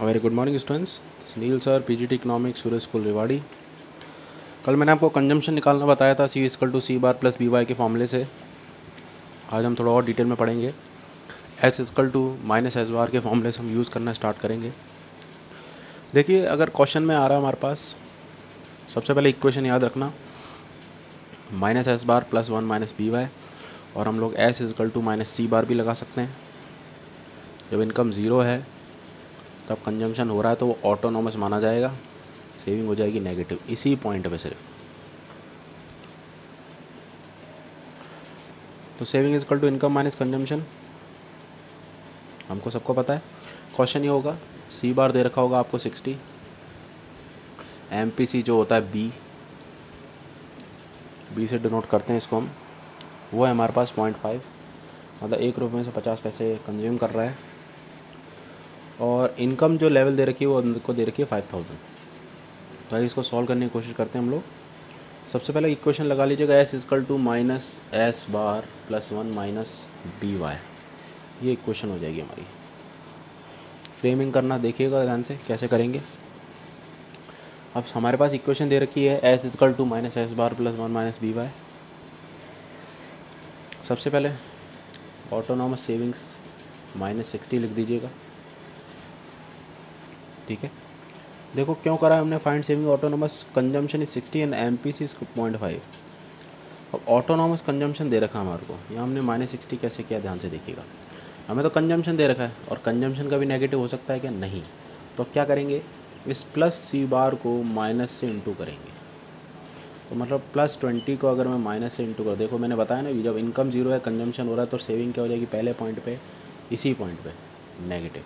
Very good morning students. Sunil sir, PGT economics, Surya school Rewari. कल मैंने आपको कंजम्पशन निकालना बताया था C equal to C bar plus B Y के फॉर्मूले से। आज हम थोड़ा और डिटेल में पढ़ेंगे। S equal to minus S bar के फॉर्मूले से हम यूज़ करना स्टार्ट करेंगे। देखिए, अगर क्वेश्चन में आ रहा है हमारे पास, सबसे पहले इक्वेशन याद रखना, minus S bar plus one minus B Y, और हम लोग S equal to minus C bar भी लगा सकते हैं। जब इनकम ज़ीरो है तब कंजम्पशन हो रहा है तो वो ऑटोनॉमस माना जाएगा, सेविंग हो जाएगी नेगेटिव, इसी पॉइंट पे सिर्फ। तो saving is equal to income minus consumption, हमको सबको पता है। क्वेश्चन ये होगा, सी बार दे रखा होगा आपको 60, एमपीसी जो होता है बी से डिनोट करते हैं इसको हम, वो है हमारे पास 0.5, मतलब 1 रुपये में से 50 पैसे कंज्यूम कर रहा है। और इनकम जो लेवल दे रखी है वो उनको दे रखी है 5000। तो आइए इसको सॉल्व करने की कोशिश करते हैं हम लोग। सबसे पहले इक्वेशन लगा लीजिएगा, S equal to minus S bar plus one minus B Y, ये इक्वेशन हो जाएगी हमारी। फ्रेमिंग करना देखिएगा ध्यान से कैसे करेंगे। अब हमारे पास इक्वेशन दे रखी है S equal to minus S bar plus one minus B Y. सबसे पहले ऑटोनॉमस सेविंग्स -60 लिख दीजिएगा, ठीक है। देखो क्यों करा है हमने find saving autonomous consumption is 60 and MPC is 0.5। अब ऑटोनॉमस कंजम्पशन दे रखा है हमारे को, यहाँ हमने -60 कैसे किया, ध्यान से देखिएगा। हमें तो कंजम्पशन दे रखा है और कंजम्पशन का भी नेगेटिव हो सकता है क्या, नहीं। तो क्या करेंगे, इस प्लस सी बार को माइनस से इंटू करेंगे। तो मतलब +20 को अगर मैं माइनस से इंटू कर, देखो मैंने बताया ना, जब इनकम ज़ीरो है कंजम्पशन हो रहा है तो सेविंग क्या हो जाएगी, पहले पॉइंट पे, इसी पॉइंट पे नेगेटिव,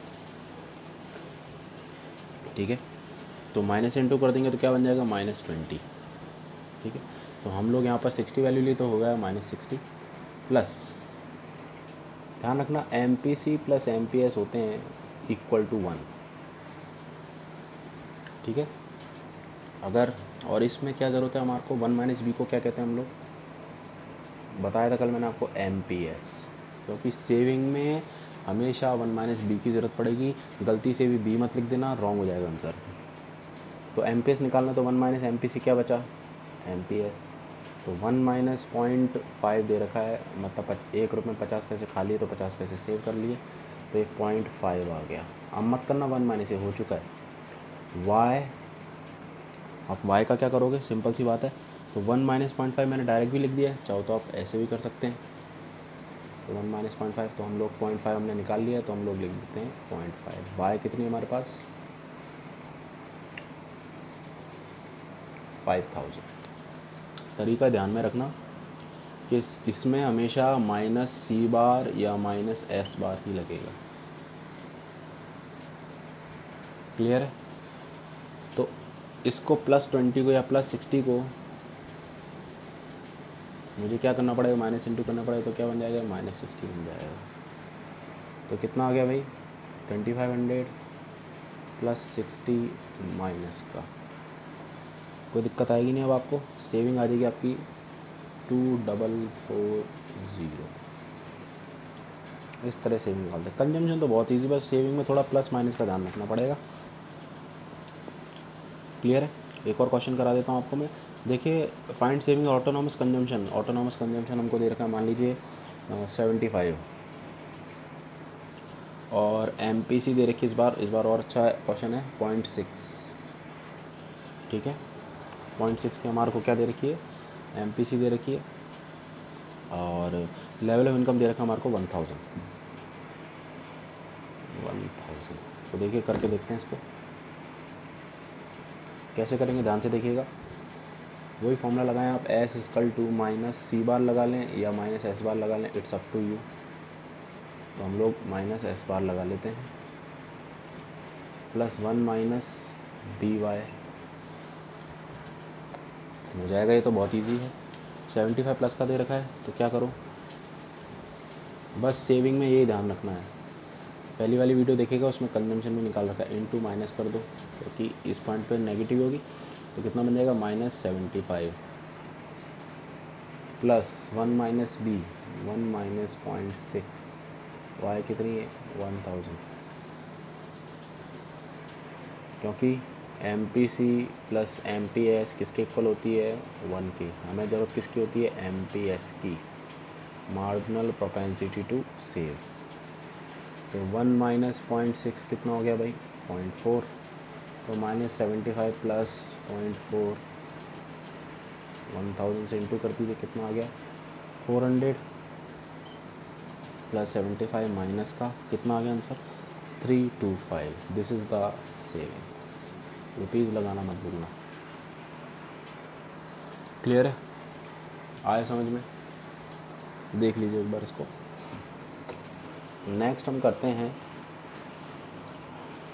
ठीक है। तो माइनस से इंटू कर देंगे तो क्या बन जाएगा, -20, ठीक है। तो हम लोग यहाँ पर 60 वैल्यू ली तो हो गया -60 प्लस, ध्यान रखना M P C plus M P S होते हैं इक्वल टू 1, ठीक है। अगर, और इसमें क्या ज़रूरत है हमारे को, 1 माइनस बी को क्या कहते हैं हम लोग, बताया था कल मैंने आपको, एम पी एस। क्योंकि सेविंग में हमेशा 1 माइनस बी की ज़रूरत पड़ेगी, गलती से भी बी मत लिख देना, रॉन्ग हो जाएगा आंसर। तो एम पी एस निकालना, तो 1 माइनस एम पी सी क्या बचा, एम पी एस। तो 1 माइनस 0.5 दे रखा है, मतलब 1 रुपये में 50 पैसे खा लिए तो 50 पैसे सेव कर लिए, तो 1.5 आ गया। अब मत करना 1 माइनस, ये हो चुका है। वाई, आप वाई का क्या करोगे, सिंपल सी बात है। तो 1 माइनस 0.5 मैंने डायरेक्ट भी लिख दिया है, चाहो तो आप ऐसे भी कर सकते हैं। तो 1 माइनस 0.5, तो हम लोग 0.5 हमने निकाल लिया, तो हम लोग लिख देते हैं 0.5। वाई कितनी है हमारे पास, 5000। तरीका ध्यान में रखना कि इसमें हमेशा माइनस सी बार या माइनस एस बार ही लगेगा, क्लियर है। तो इसको +20 को या +60 को मुझे क्या करना पड़ेगा, माइनस इंटू करना पड़ेगा, तो क्या बन जाएगा, -60 बन जाएगा। तो कितना आ गया भाई, 2500 प्लस 60 माइनस का, कोई दिक्कत आएगी नहीं। अब आपको सेविंग आ जाएगी आपकी 2440। इस तरह सेविंग निकालते हैं। कंजम्पशन तो बहुत ईजी, बस सेविंग में थोड़ा प्लस माइनस का ध्यान रखना पड़ेगा, क्लियर है। एक और क्वेश्चन करा देता हूँ आपको मैं। देखिए, find saving autonomous consumption, autonomous consumption हमको दे रखा है, मान लीजिए 75, और एम पी सी दे रखी है इस बार और अच्छा क्वेश्चन है 0.6, ठीक है। 0.6 की हमारे को क्या दे रखी है, एम पी सी दे रखी है, और लेवल ऑफ इनकम दे रखा है हमारे को 1000। तो देखिए करके देखते हैं इसको कैसे करेंगे, ध्यान से देखिएगा। वही फॉर्मूला लगाएं आप, S equal to minus C बार लगा लें या माइनस एस बार लगा लें, इट्स अप टू यू। तो हम लोग माइनस एस बार लगा लेते हैं, प्लस 1 माइनस बी वाई हो जाएगा। ये तो बहुत इजी है, 75 प्लस का दे रखा है, तो क्या करो, बस सेविंग में यही ध्यान रखना है। पहली वाली वीडियो देखेगा, उसमें कंजम्पशन भी निकाल रखा है, इनटू माइनस कर दो, क्योंकि इस पॉइंट पे नेगेटिव होगी। तो कितना बन जाएगा, -75 plus 1 minus B, 1 minus 0.6, Y कितनी है, 1000। क्योंकि M P C plus M P S किसके इक्वल होती है 1 की। हमें ज़रूरत किसकी होती है एम पी एस की, मार्जिनल प्रोपेंसिटी टू सेव। तो 1 माइनस 0.6 कितना हो गया भाई 0.4, तो -75 प्लस 0.4 1000 से इंटू कर दीजिए, कितना आ गया 400 प्लस 75 माइनस का कितना आ गया answer 325। This is the savings. Rupees लगाना मत भूलना। क्लियर है, आए समझ में, देख लीजिए एक बार इसको। नेक्स्ट हम करते हैं,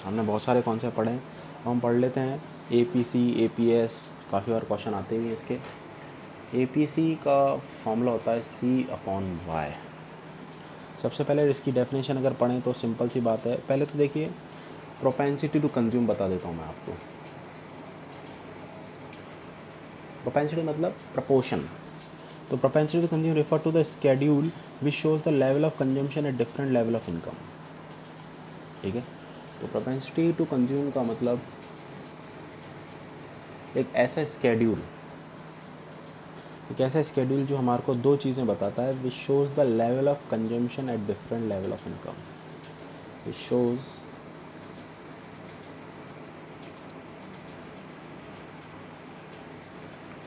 हमने बहुत सारे कॉन्सेप्ट पढ़े हैं, हम पढ़ लेते हैं A P C A P S. काफ़ी बार क्वेश्चन आते ही हैं इसके। ए पी सी का फॉर्मूला होता है सी अपॉन वाई। सबसे पहले इसकी डेफिनेशन अगर पढ़ें तो सिंपल सी बात है। पहले तो देखिए प्रोपेंसिटी टू कंज्यूम बता देता हूँ मैं आपको। प्रोपेंसिटी मतलब प्रपोर्शन। तो propensity to consume refer to the schedule which shows the level of consumption at different level of income. ठीक है, तो प्रोपेंसिटी टू कंज्यूम का मतलब एक ऐसा स्केड्यूल, जो हमारे को दो चीज़ें बताता है। विच shows the level of consumption at different level of income. Which shows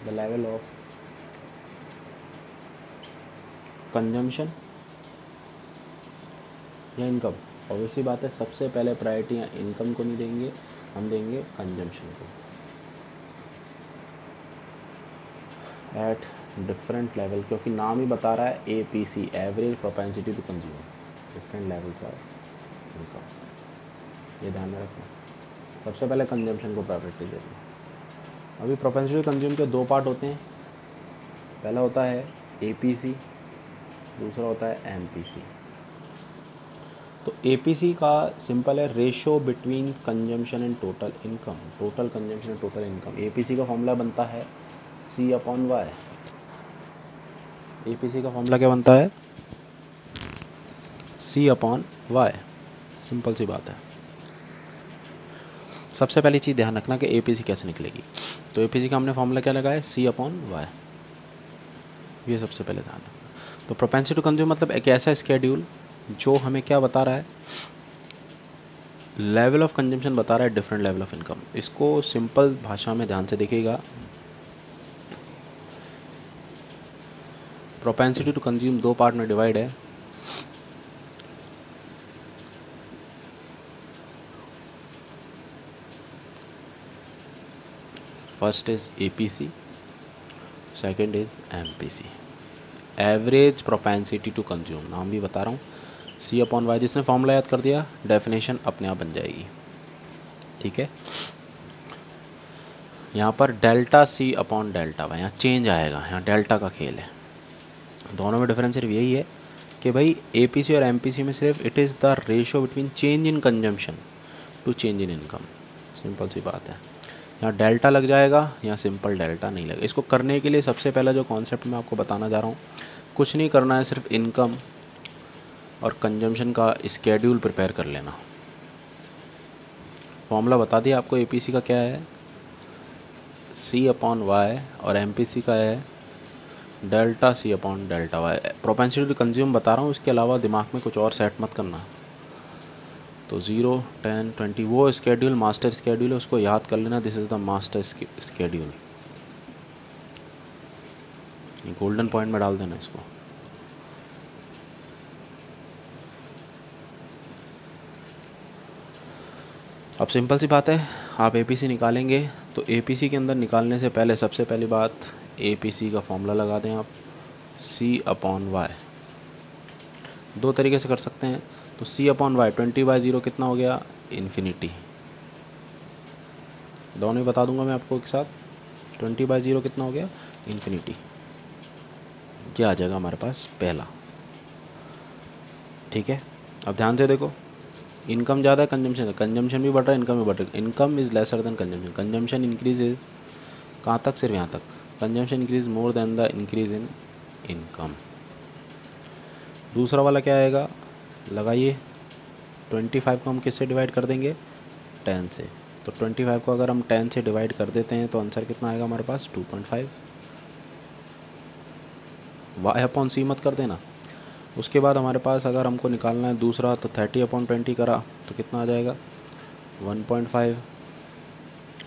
the level of consumption या इनकम। ऑब्वियसली बात है, सबसे पहले प्रायोरिटी इनकम को नहीं देंगे, हम देंगे कंजम्पशन को एट डिफरेंट लेवल, क्योंकि नाम ही बता रहा है A P C, average propensity to consume, different levels of income. ये ध्यान में रखना, सबसे पहले कंजम्पशन को प्रायोरिटी देना। अभी प्रोपेंसिटी टू कंज्यूम के दो पार्ट होते हैं, पहला होता है ए पी सी, दूसरा होता है एम पी सी। तो ए पी सी का सिंपल है ratio between consumption and total income, total consumption and total income. A P C का फॉर्मूला बनता है C upon Y. A P C का फॉर्मूला क्या बनता है सी अपॉन वाई, सिंपल सी बात है। सबसे पहली चीज़ ध्यान रखना कि ए पी सी कैसे निकलेगी। तो ए पी सी का हमने फॉर्मूला क्या लगाया सी अपॉन वाई, ये सबसे पहले ध्यान रखना। तो प्रोपेंसिटी टू कंज्यूम मतलब एक ऐसा स्केड्यूल जो हमें क्या बता रहा है, लेवल ऑफ कंजम्पशन बता रहा है, डिफरेंट लेवल ऑफ इनकम। इसको सिंपल भाषा में ध्यान से देखिएगा। प्रोपेंसिटी टू कंज्यूम दो पार्ट में डिवाइड है। First is A P C, second is M P C. Average propensity to consume, नाम भी बता रहा हूँ सी अपॉन वाई। जिसने फॉर्मूला याद कर दिया डेफिनेशन अपने आप बन जाएगी। ठीक है, यहाँ पर delta C upon delta Y, यहाँ चेंज आएगा, यहाँ डेल्टा का खेल है। दोनों में डिफरेंस सिर्फ यही है कि भाई ए पी सी और एम पी सी में सिर्फ it is the ratio between change in consumption to change in income, simple सी बात है। यहाँ डेल्टा लग जाएगा, यहाँ सिंपल डेल्टा नहीं लगेगा। इसको करने के लिए सबसे पहला जो कॉन्सेप्ट मैं आपको बताना जा रहा हूँ, कुछ नहीं करना है, सिर्फ इनकम और कंजम्पशन का स्केड्यूल प्रिपेयर कर लेना। फॉर्मूला बता दिया आपको, ए पी सी का क्या है सी अपॉन वाई और एम पी सी का है delta C upon delta Y. Propensity to consume बता रहा हूँ, इसके अलावा दिमाग में कुछ और सेट मत करना। तो 0, 10, 20 वो स्केड्यूल मास्टर स्केड्यूल है, उसको याद कर लेना। This is the master schedule, golden point में डाल देना इसको। अब सिंपल सी बात है, आप ए पी सी निकालेंगे तो ए पी सी के अंदर निकालने से पहले सबसे पहली बात ए पी सी का फॉर्मूला लगा दें आप सी अपॉन वाई। दो तरीके से कर सकते हैं। तो सी अपॉन वाई 20/0 कितना हो गया इन्फिनिटी, दोनों ही बता दूंगा मैं आपको एक साथ। 20/0 कितना हो गया इन्फिनिटी, क्या आ जाएगा हमारे पास पहला। ठीक है, अब ध्यान से देखो, इनकम ज़्यादा है, कंजम्पशन भी बढ़ रहा है, इनकम भी बढ़ रही है। Income is lesser than consumption, consumption increase is कहाँ तक, सिर्फ यहाँ तक। Consumption increase more than the increase in income. दूसरा वाला क्या आएगा, लगाइए 25 को हम किससे डिवाइड कर देंगे 10 से। तो 25 को अगर हम 10 से डिवाइड कर देते हैं तो आंसर कितना आएगा हमारे पास 2.5। वाई अपॉन सी मत कर देना। उसके बाद हमारे पास अगर हमको निकालना है दूसरा, तो 30/20 करा तो कितना आ जाएगा 1.5।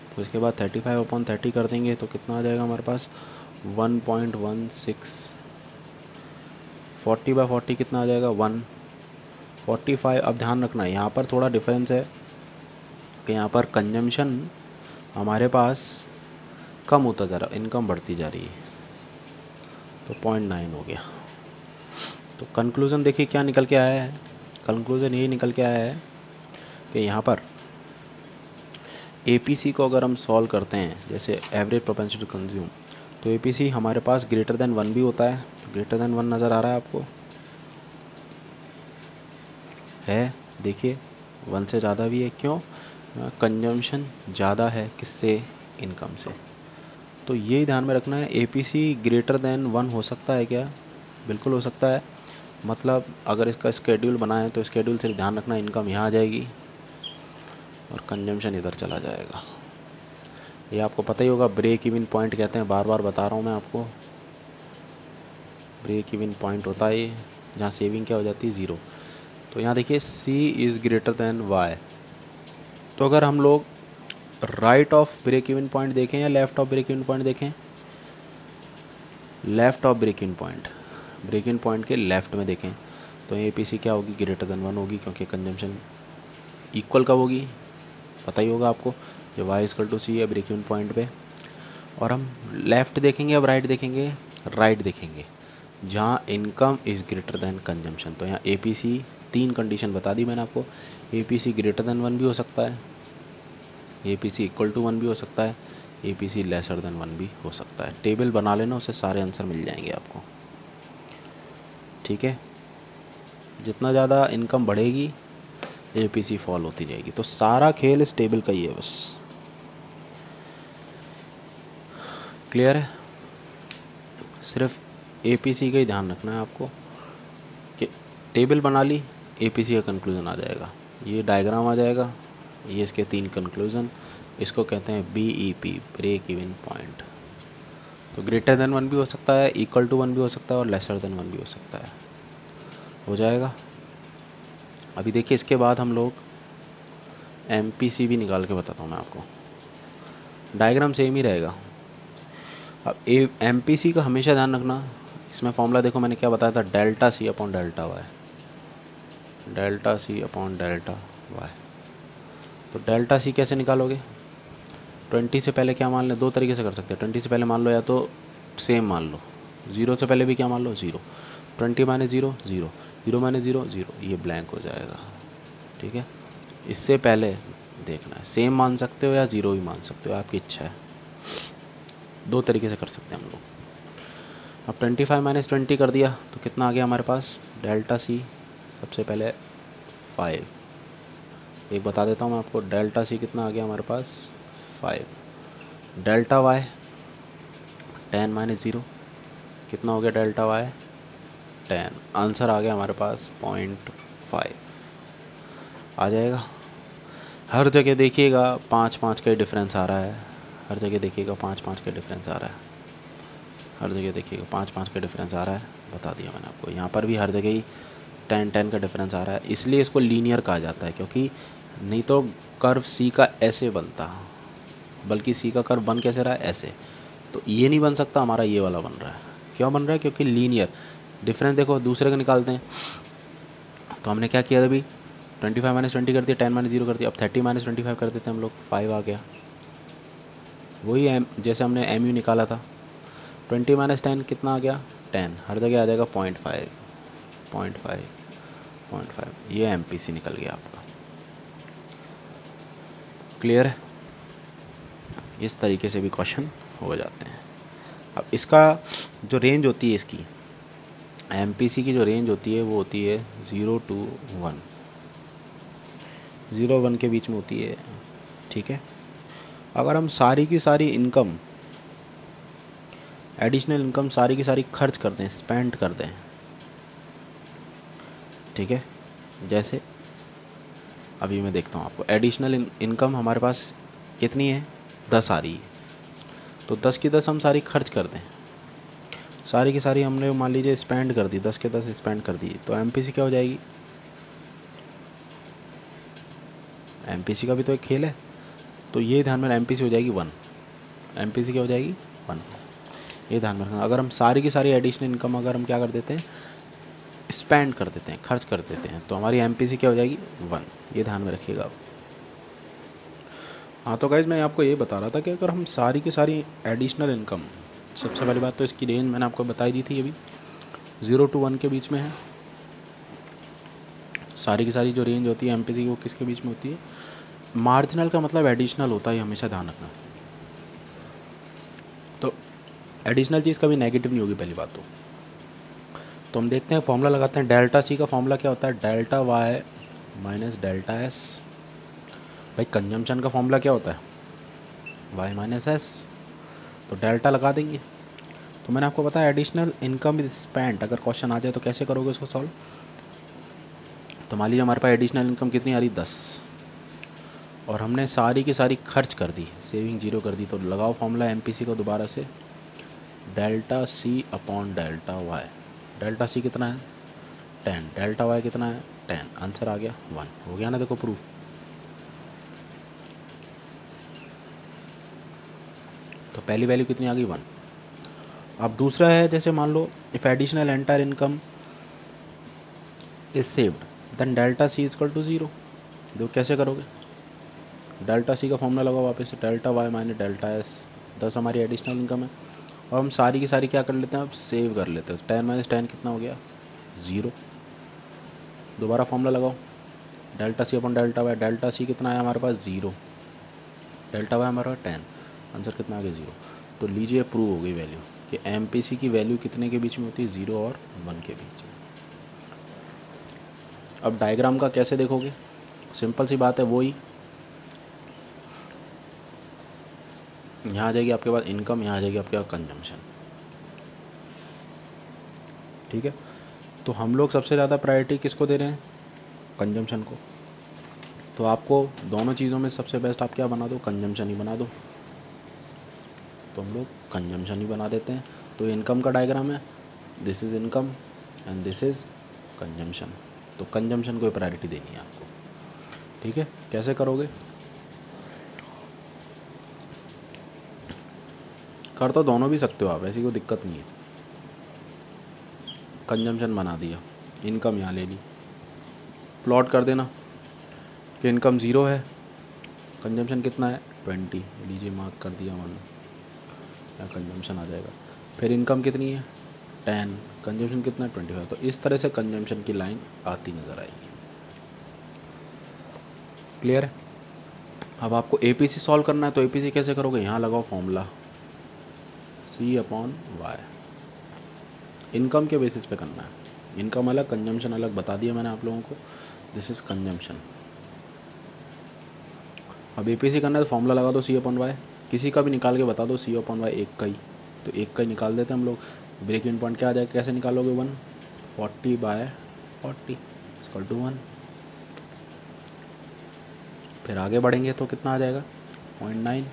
तो इसके बाद 35/30 कर देंगे तो कितना आ जाएगा हमारे पास 1.16। 40/40 कितना आ जाएगा 145। अब ध्यान रखना है यहाँ पर थोड़ा डिफरेंस है कि यहाँ पर कंजम्पशन हमारे पास कम होता जा रहा, इनकम बढ़ती जा रही है, तो 0.9 हो गया। तो कंक्लूज़न देखिए क्या निकल के आया है। कंक्लूज़न यही निकल के आया है कि यहाँ पर एपीसी को अगर हम सॉल्व करते हैं, जैसे एवरेज प्रोपेंसिटी टू कंज्यूम, तो एपीसी हमारे पास ग्रेटर देन 1 भी होता है। तो ग्रेटर देन 1 नज़र आ रहा है आपको, है देखिए 1 से ज़्यादा भी है। क्यों? कंजम्पशन ज़्यादा है किससे, इनकम से। तो ये ध्यान में रखना है। एपीसी ग्रेटर देन 1 हो सकता है क्या? बिल्कुल हो सकता है। मतलब अगर इसका स्केड्यूल बनाए तो स्केड्यूल से ध्यान रखना, इनकम यहाँ आ जाएगी और कंजम्पशन इधर चला जाएगा। ये आपको पता ही होगा, ब्रेक इवन पॉइंट कहते हैं, बार बार बता रहा हूँ मैं आपको। ब्रेक इवन पॉइंट होता है ये, जहाँ सेविंग क्या हो जाती है 0। तो यहाँ देखिए C is greater than Y। तो अगर हम लोग right of break even point देखें या left of break even point देखें, left of break even point, break even point के लेफ़्ट में देखें, तो एपीसी क्या होगी, ग्रेटर देन 1 होगी, क्योंकि कंजम्पशन इक्वल कब होगी पता ही होगा आपको, जब Y=C है ब्रेक इवन पॉइंट पे। और हम लेफ़्ट देखेंगे, अब राइट देखेंगे, राइट देखेंगे जहाँ income is greater then consumption. तो यहाँ एपीसी 3 कंडीशन बता दी मैंने आपको। एपीसी ग्रेटर दैन 1 भी हो सकता है, एपीसी इक्वल टू 1 भी हो सकता है, एपीसी लेसर दैन 1 भी हो सकता है। टेबल बना लेना, उससे सारे आंसर मिल जाएंगे आपको, ठीक है। जितना ज़्यादा इनकम बढ़ेगी एपीसी फॉल होती जाएगी। तो सारा खेल इस टेबल का ही है बस। क्लियर है? सिर्फ एपीसी का ही ध्यान रखना है आपको कि टेबल बना ली, एपीसी का कंक्लूज़न आ जाएगा, ये डायग्राम आ जाएगा, ये इसके 3 कंक्लूज़न। इसको कहते हैं BEP, ब्रेक इवन पॉइंट। तो ग्रेटर देन 1 भी हो सकता है, इक्वल टू 1 भी हो सकता है और लेसर देन 1 भी हो सकता है। हो जाएगा। अभी देखिए इसके बाद हम लोग MPC भी निकाल के बताता हूँ मैं आपको। डायग्राम सेम ही रहेगा। अब MPC का हमेशा ध्यान रखना, इसमें फॉर्मूला देखो मैंने क्या बताया था, delta C upon delta Y, delta C upon delta Y. तो डेल्टा C कैसे निकालोगे? 20 से पहले क्या मान लें, 2 तरीके से कर सकते हैं। 20 से पहले मान लो या तो सेम मान लो, 0 से पहले भी क्या मान लो 0, 20 माइनस 0 0, 0 माइनस 0 0, ये ब्लैंक हो जाएगा, ठीक है। इससे पहले देखना है, सेम मान सकते हो या 0 भी मान सकते हो, आपकी इच्छा है। 2 तरीके से कर सकते हैं हम लोग। अब 25 माइनस 20 कर दिया तो कितना आ गया हमारे पास, डेल्टा C सबसे पहले 5। एक बता देता हूँ मैं आपको, डेल्टा C कितना आ गया हमारे पास 5। डेल्टा Y 10 माइनस 0 कितना हो गया, डेल्टा Y 10। आंसर आ गया हमारे पास 0.5 आ जाएगा। हर जगह देखिएगा 5-5 का ही डिफरेंस आ रहा है, हर जगह देखिएगा 5-5 का डिफरेंस आ रहा है, हर जगह देखिएगा 5-5 का डिफरेंस आ रहा है, बता दिया मैंने आपको। यहाँ पर भी हर जगह ही 10-10 का डिफरेंस आ रहा है, इसलिए इसको लीनियर कहा जाता है, क्योंकि नहीं तो कर्व C का ऐसे बनता, बल्कि C का कर्व बन कैसे रहा है, ऐसे। तो ये नहीं बन सकता, हमारा ये वाला बन रहा है। क्यों बन रहा है? क्योंकि लीनियर डिफरेंस देखो दूसरे का निकालते हैं। तो हमने क्या किया अभी, 25 माइनस 20 कर दिया, 10 माइनस 0 कर दिया। अब 30 माइनस 25 कर देते हैं हम लोग, 5 आ गया। वही जैसे हमने MU निकाला था। 20 माइनस 10 कितना आ गया, 10। हर जगह आ जाएगा 0.5 0.5 0.5। ये MPC निकल गया आपका। क्लियर है? इस तरीके से भी क्वेश्चन हो जाते हैं। अब इसका जो रेंज होती है, इसकी MPC की जो रेंज होती है वो होती है 0 to 1, 0-1 के बीच में होती है, ठीक है। अगर हम सारी की सारी इनकम, एडिशनल इनकम सारी की सारी खर्च कर दें, स्पेंड कर दें, ठीक है। जैसे अभी मैं देखता हूँ आपको, एडिशनल इनकम हमारे पास कितनी है, 10 आ रही है, तो 10 की 10 हम सारी खर्च कर दें, सारी की सारी हमने मान लीजिए स्पेंड कर दी, 10 के 10 स्पेंड कर दी, तो एमपीसी क्या हो जाएगी, एमपीसी का भी तो एक खेल है, तो ये ध्यान में, एमपीसी हो जाएगी 1, एमपीसी क्या हो जाएगी 1, ये ध्यान में रखना। अगर हम सारी की सारी एडिशनल इनकम अगर हम क्या कर देते हैं, स्पेंड कर देते हैं, खर्च कर देते हैं, तो हमारी एमपीसी क्या हो जाएगी 1, ये ध्यान में रखिएगा आप। हाँ, तो गाइज मैं आपको ये बता रहा था कि अगर हम सारी की सारी एडिशनल इनकम, सबसे पहली बात तो इसकी रेंज मैंने आपको बताई दी थी, अभी 0 to 1 के बीच में है, सारी की सारी जो रेंज होती है एमपीसी की वो किसके बीच में होती है, मार्जिनल का मतलब एडिशनल होता है, हमेशा ध्यान रखना। तो एडिशनल चीज़ कभी नेगेटिव नहीं होगी, पहली बात तो हम देखते हैं, फॉर्मूला लगाते हैं, डेल्टा सी का फॉर्मूला क्या होता है, delta Y minus delta S. भाई कंजम्पशन का फॉर्मूला क्या होता है, वाई माइनस एस, तो डेल्टा लगा देंगे। तो मैंने आपको बताया एडिशनल इनकम इज स्पेंट, अगर क्वेश्चन आ जाए तो कैसे करोगे उसको सॉल्व। तो मान लीजिए हमारे पास एडिशनल इनकम कितनी आ रही, 10, और हमने सारी की सारी खर्च कर दी, सेविंग 0 कर दी, तो लगाओ फॉर्मूला एमपीसी को दोबारा से, delta C upon delta Y. Delta C कितना है 10, डेल्टा वाई कितना है 10, आंसर आ गया 1, हो गया ना, देखो प्रूफ। तो पहली वैल्यू कितनी आ गई 1। अब दूसरा है, जैसे मान लो if additional entire income is saved then delta C is equal to 0। देखो कैसे करोगे, डेल्टा सी का फॉर्मूला लगाओ वापस से, delta Y minus delta S, 10 हमारी एडिशनल इनकम है, और हम सारी की सारी क्या कर लेते हैं, अब सेव कर लेते हैं, 10 माइनस 10 कितना हो गया 0। दोबारा फॉर्मूला लगाओ, delta C upon delta Y, delta C कितना है हमारे पास 0, डेल्टा वाई हमारे पास 10, आंसर कितना आ गया 0। तो लीजिए प्रूव हो गई वैल्यू कि एमपीसी की वैल्यू कितने के बीच में होती है, 0 और 1 के बीच में। अब डायग्राम का कैसे देखोगे, सिंपल सी बात है, वही यहाँ आ जाएगी आपके पास इनकम, यहाँ आ जाएगी आपके पास कंजम्पशन, ठीक है। तो हम लोग सबसे ज़्यादा प्रायोरिटी किसको दे रहे हैं, कंजम्पशन को। तो आपको दोनों चीज़ों में सबसे बेस्ट आप क्या बना दो, कंजम्पशन ही बना दो, तो हम लोग कंजम्पशन ही बना देते हैं। तो इनकम का डायग्राम है, this is income and this is consumption, तो कंजम्पशन को प्रायोरिटी देनी है आपको, ठीक है। कैसे करोगे, कर तो दोनों भी सकते हो आप, ऐसी कोई दिक्कत नहीं है। कंजम्पशन बना दिया, इनकम यहाँ ले ली, प्लॉट कर देना कि इनकम 0 है, कंजम्पशन कितना है 20, लीजिए मार्क कर दिया 1, या कंजम्पशन आ जाएगा। फिर इनकम कितनी है 10, कंजम्पशन कितना है 25, तो इस तरह से कंजम्पशन की लाइन आती नज़र आएगी, क्लियर है। अब आपको एपीसी सॉल्व करना है, तो एपीसी कैसे करोगे, यहाँ लगाओ formula C upon Y, income के बेसिस पे करना है, इनकम अलग कंजम्पशन अलग बता दिया मैंने आप लोगों को, दिस इज़ कंजम्पशन। अब एपीसी करना है तो फॉर्मूला लगा दो सी अपॉन वाई, किसी का भी निकाल के बता दो, सी अपॉन वाई एक का ही, तो एक का ही निकाल देते हैं हम लोग। ब्रेक इन पॉइंट क्या आ जाएगा, कैसे निकालोगे 140/40 इक्वल टू 1। फिर आगे बढ़ेंगे तो कितना आ जाएगा 0.9,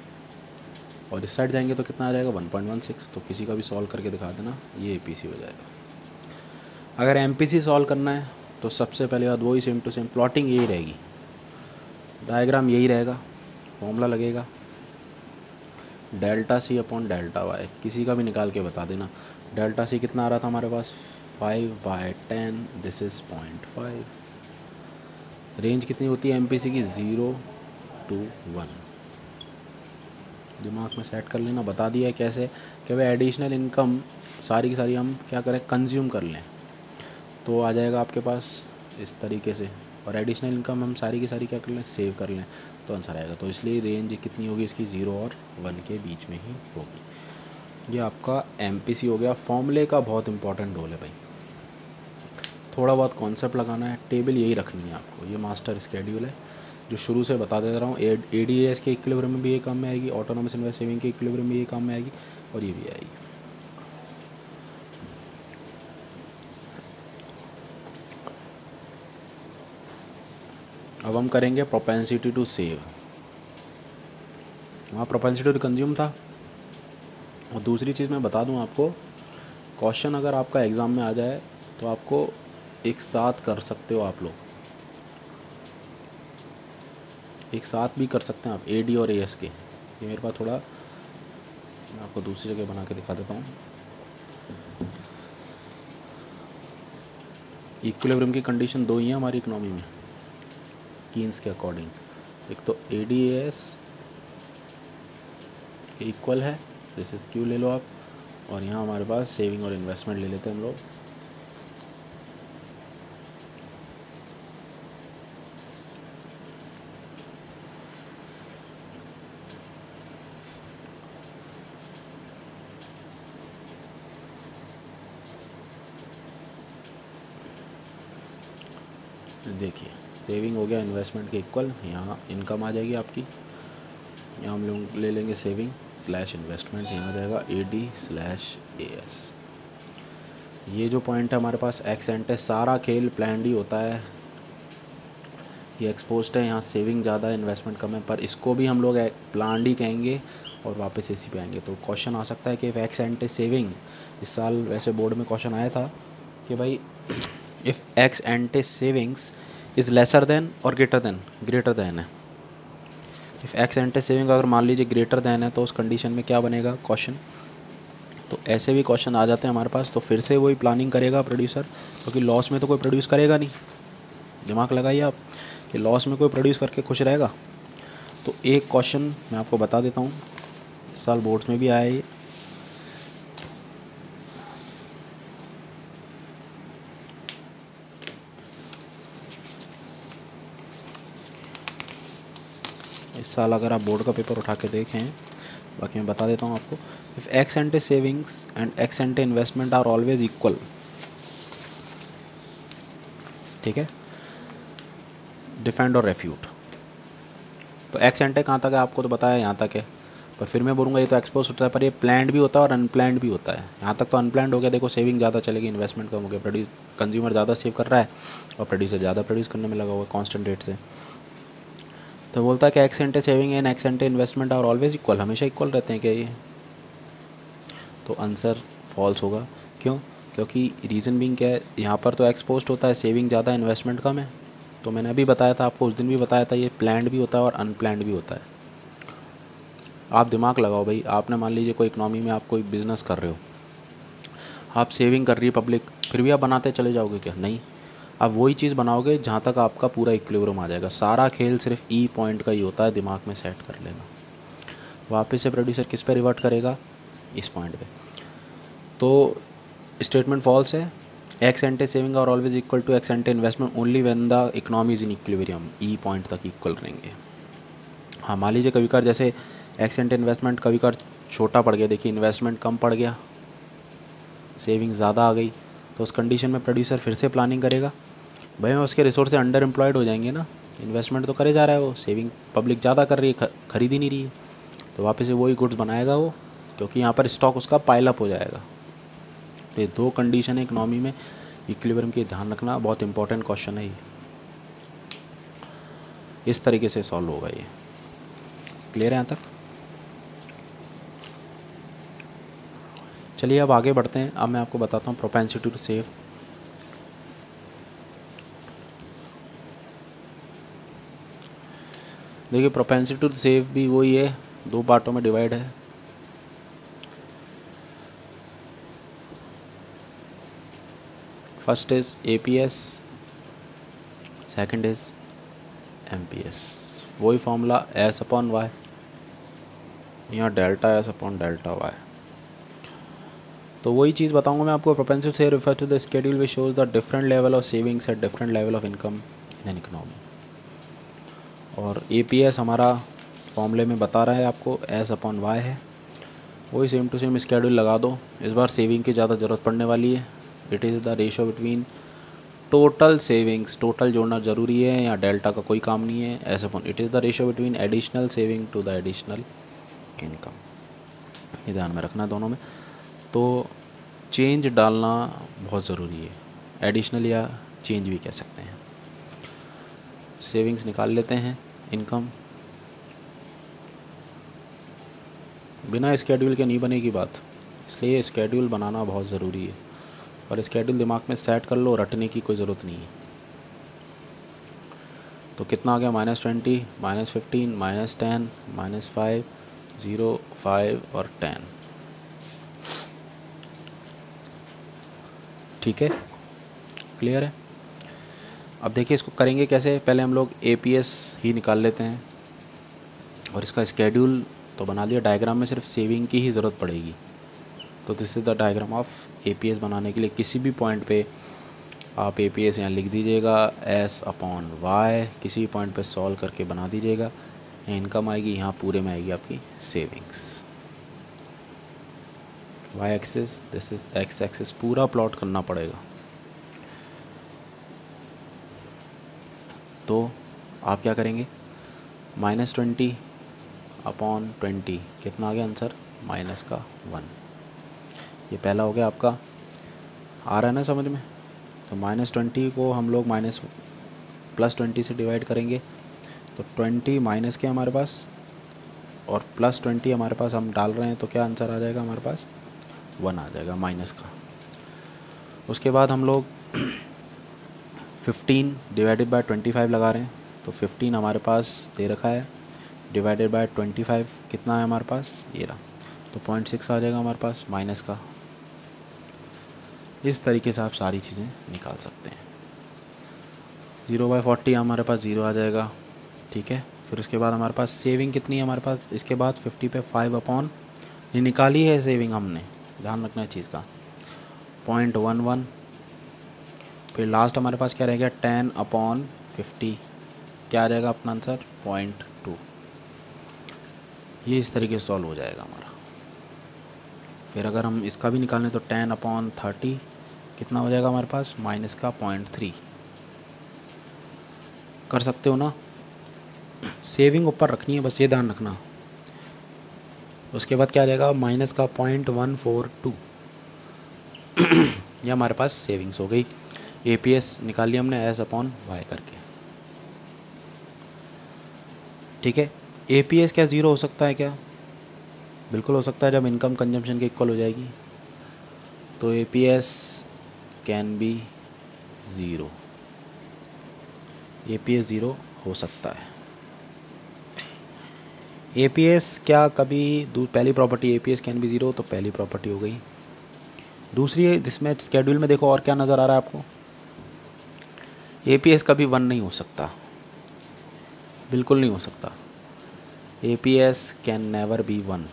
और इस साइड जाएंगे तो कितना आ जाएगा 1.16। तो किसी का भी सॉल्व करके दिखा देना, ये एपीसी हो जाएगा। अगर एमपीसी सॉल्व करना है तो सबसे पहले बात वही सेम टू सेम प्लॉटिंग यही रहेगी, डायग्राम यही रहेगा, फॉर्मूला लगेगा delta C upon delta Y, किसी का भी निकाल के बता देना। डेल्टा सी कितना आ रहा था हमारे पास 5/10, दिस इज़ 0.5। रेंज कितनी होती है एमपीसी की 0 to 1, दिमाग में सेट कर लेना, बता दिया है कैसे कि भाई एडिशनल इनकम सारी की सारी हम क्या करें कंज्यूम कर लें, तो आ जाएगा आपके पास इस तरीके से, और एडिशनल इनकम हम सारी की सारी क्या कर लें सेव कर लें, तो आंसर आएगा। तो इसलिए रेंज कितनी होगी इसकी 0 और 1 के बीच में ही होगी। ये आपका एमपीसी हो गया। फॉर्मूले का बहुत इंपॉर्टेंट रोल है भाई, थोड़ा बहुत कॉन्सेप्ट लगाना है, टेबल यही रखनी है आपको, ये मास्टर स्केड्यूल है जो शुरू से बता दे रहा हूँ। एडीएस के इक्विलिब्रियम में भी ये काम में आएगी, ऑटोनॉमस इन्वेस्ट सेविंग के इक्विलिब्रियम में ये काम में आएगी, और ये भी आएगी। अब हम करेंगे प्रोपेंसिटी टू सेव। वहाँ प्रोपेंसिटी टू कंज्यूम था। और दूसरी चीज़ मैं बता दूँ आपको, क्वेश्चन अगर आपका एग्ज़ाम में आ जाए तो आपको एक साथ कर सकते हो, आप लोग एक साथ भी कर सकते हैं आप, AD और AS के। ये मेरे पास थोड़ा, मैं आपको दूसरी जगह बना के दिखा देता हूँ। इक्विलिब्रियम की कंडीशन दो ही है हमारी इकोनॉमी में कीन्स के अकॉर्डिंग। एक तो AD/AS इक्वल है, दिस इज Q ले लो आप, और यहाँ हमारे पास सेविंग और इन्वेस्टमेंट ले लेते हैं हम लोग। देखिए सेविंग हो गया इन्वेस्टमेंट के इक्वल, यहाँ इनकम आ जाएगी आपकी, यहाँ हम लोग ले लेंगे सेविंग स्लैश इन्वेस्टमेंट, यहाँ आ जाएगा AD/AS। ये जो पॉइंट है हमारे पास एक्स एंटे, सारा खेल प्लान्ड ही होता है, ये एक्सपोज्ड है, यहाँ सेविंग ज़्यादा है इन्वेस्टमेंट कम है, पर इसको भी हम लोग प्लान्ड ही कहेंगे और वापस इसी पे आएंगे। तो क्वेश्चन आ सकता है कि इफ़ एक्स एंटे सेविंग, इस साल वैसे बोर्ड में क्वेश्चन आया था कि भाई if ex ante savings is lesser than और ग्रेटर देन है। इफ़ एक्स एंटे सेविंग अगर मान लीजिए ग्रेटर देन है तो उस कंडीशन में क्या बनेगा क्वेश्चन। तो ऐसे भी क्वेश्चन आ जाते हैं हमारे पास, तो फिर से वही प्लानिंग करेगा प्रोड्यूसर, क्योंकि लॉस में तो कोई प्रोड्यूस करेगा नहीं। दिमाग लगाइए आप कि लॉस में कोई प्रोड्यूस करके खुश रहेगा। तो एक क्वेश्चन मैं आपको बता देता हूँ, इस साल बोर्ड्स में भी आया ये। इस साल अगर आप बोर्ड का पेपर उठा के देखें, बाकी मैं बता देता हूँ आपको। If ex ante savings and ex ante investment are always equal, ठीक है, डिफेंड और रेफ्यूट। तो एक्स एंटे कहाँ तक है आपको तो बताया, यहाँ तक है, पर फिर मैं बोलूँगा ये तो एक्सपोज होता है, पर ये प्लान्ड भी होता है और अनप्लान्ड भी होता है। यहाँ तक तो अनप्लान्ड हो गया, देखो सेविंग ज़्यादा चलेगी, इन्वेस्टमेंट कम हो गया, कंज्यूमर ज़्यादा सेव कर रहा है और प्रोड्यूसर ज़्यादा प्रोड्यूस करने में लगा हुआ है कॉन्स्टेंट रेट से। तो बोलता है कि x ante saving and ex ante investment और ऑलवेज इक्वल, हमेशा इक्वल रहते हैं क्या ये? तो आंसर फॉल्स होगा। क्यों? क्योंकि रीज़न बीइंग क्या है, यहाँ पर तो एक्सपोज होता है, सेविंग ज़्यादा इन्वेस्टमेंट कम है। तो मैंने अभी बताया था आपको, उस दिन भी बताया था, ये प्लान्ड भी होता है और अनप्लान्ड भी होता है। आप दिमाग लगाओ भाई, आपने मान लीजिए कोई इकनॉमी में आप कोई बिज़नेस कर रहे हो, आप सेविंग कर रही है पब्लिक, फिर भी आप बनाते चले जाओगे क्या? नहीं, आप वही चीज़ बनाओगे जहाँ तक आपका पूरा इक्विलिब्रियम आ जाएगा। सारा खेल सिर्फ ई पॉइंट का ही होता है, दिमाग में सेट कर लेना। वापस से प्रोड्यूसर किस पे रिवर्ट करेगा? इस पॉइंट पे। तो स्टेटमेंट फॉल्स है। Ex ante saving are always equal to ex ante investment only when the economy is in equilibrium, E point तक इक्वल रहेंगे। हाँ, मान लीजिए कभी कार जैसे एक्स एंटे इन्वेस्टमेंट कभी कार छोटा पड़ गया, देखिए इन्वेस्टमेंट कम पड़ गया, सेविंग ज़्यादा आ गई, तो उस कंडीशन में प्रोड्यूसर फिर से प्लानिंग करेगा। भाई उसके रिसोर्स अंडर एम्प्लॉयड हो जाएंगे ना, इन्वेस्टमेंट तो करे जा रहा है वो, सेविंग पब्लिक ज़्यादा कर रही है, खरीद ही नहीं रही है, तो वापस से वही गुड्स बनाएगा वो, क्योंकि यहाँ पर स्टॉक उसका पाइल अप हो जाएगा। तो ये दो कंडीशन है इकनॉमी में इक्विलिब्रियम की, ध्यान रखना, बहुत इंपॉर्टेंट क्वेश्चन है ये। इस तरीके से सॉल्व होगा ये। क्लियर है यहाँ तक? चलिए अब आगे बढ़ते हैं। अब मैं आपको बताता हूँ प्रोपेंसिटी टू सेव। देखिए प्रोपेंसिटी टू सेव भी वही है, दो पार्टों में डिवाइड है। First is APS, second is MPS। वही फॉर्मूला S/Y, यहाँ डेल्टा S/डेल्टा Y। तो वही चीज़ बताऊंगा मैं आपको। Propensity to save refer to the schedule which shows the different level of savings at different level of income in an economy. और APS हमारा फॉर्मूले में बता रहा है आपको S/Y है, वही सेम टू सेम स्केड्यूल लगा दो। इस बार सेविंग की ज़्यादा ज़रूरत पड़ने वाली है। It is the ratio between total savings, total जोड़ना ज़रूरी है, या डेल्टा का कोई काम नहीं है। It is the ratio between additional saving to the additional income, ये ध्यान में रखना दोनों में। तो चेंज डालना बहुत ज़रूरी है, एडिशनल या चेंज भी कह सकते हैं। सेविंग्स निकाल लेते हैं, इनकम बिना स्केड्यूल के नहीं बनेगी बात, इसलिए स्केड्यूल बनाना बहुत ज़रूरी है। और स्केड्यूल दिमाग में सेट कर लो, रटने की कोई ज़रूरत नहीं है। तो कितना आ गया, -20, -15, -10, -5, 0, 5 और 10। ठीक है, क्लियर है। अब देखिए इसको करेंगे कैसे। पहले हम लोग APS ही निकाल लेते हैं और इसका स्केड्यूल तो बना लिया। डायग्राम में सिर्फ सेविंग की ही ज़रूरत पड़ेगी। तो this is the diagram of APS बनाने के लिए किसी भी पॉइंट पे आप APS यहाँ लिख दीजिएगा S/Y, किसी भी पॉइंट पे सॉल्व करके बना दीजिएगा। इनकम आएगी, यहाँ पूरे में आएगी आपकी savings. Y axis, this is X axis, पूरा प्लॉट करना पड़ेगा। तो आप क्या करेंगे, -20/20 कितना आ गया आंसर, -1। ये पहला हो गया आपका। आ रहा है ना समझ में। तो -20 को हम लोग +20 से डिवाइड करेंगे। तो 20 माइनस के हमारे पास और +20 हमारे पास हम डाल रहे हैं, तो क्या आंसर आ जाएगा हमारे पास, 1 आ जाएगा माइनस का। उसके बाद हम लोग 15 डिवाइडेड बाय 25 लगा रहे हैं। तो 15 हमारे पास दे रखा है, डिवाइडेड बाय 25 कितना है हमारे पास, ये रहा। तो 0.6 आ जाएगा हमारे पास माइनस का। इस तरीके से आप सारी चीज़ें निकाल सकते हैं। 0/40 हमारे पास 0 आ जाएगा। ठीक है, फिर उसके बाद हमारे पास सेविंग कितनी है हमारे पास, इसके बाद 50 पे 5 ये निकाली है सेविंग हमने, ध्यान रखना है चीज़ का, 0.11। फिर लास्ट हमारे पास क्या रहेगा, 10/50, क्या आ जाएगा अपना आंसर, 0.2। ये इस तरीके से सॉल्व हो जाएगा हमारा। फिर अगर हम इसका भी निकालें तो 10/30 कितना हो जाएगा हमारे पास, माइनस का 0.3। कर सकते हो ना। सेविंग ऊपर रखनी है, बस ये ध्यान रखना। उसके बाद क्या आ जाएगा, माइनस का 0.142। ये हमारे पास सेविंग्स हो गई। APS निकाल लिया हमने S/Y करके। ठीक है, APS क्या 0 हो सकता है क्या, बिल्कुल हो सकता है, जब इनकम कंजम्पशन के इक्वल हो जाएगी। तो APS कैन बी 0, APS 0 हो सकता है। APS क्या कभी पहली प्रॉपर्टी APS कैन बी 0, तो पहली प्रॉपर्टी हो गई। दूसरी है जिसमें स्केड्यूल में देखो और क्या नज़र आ रहा है आपको, APS कभी 1 नहीं हो सकता, बिल्कुल नहीं हो सकता। APS can never be 1।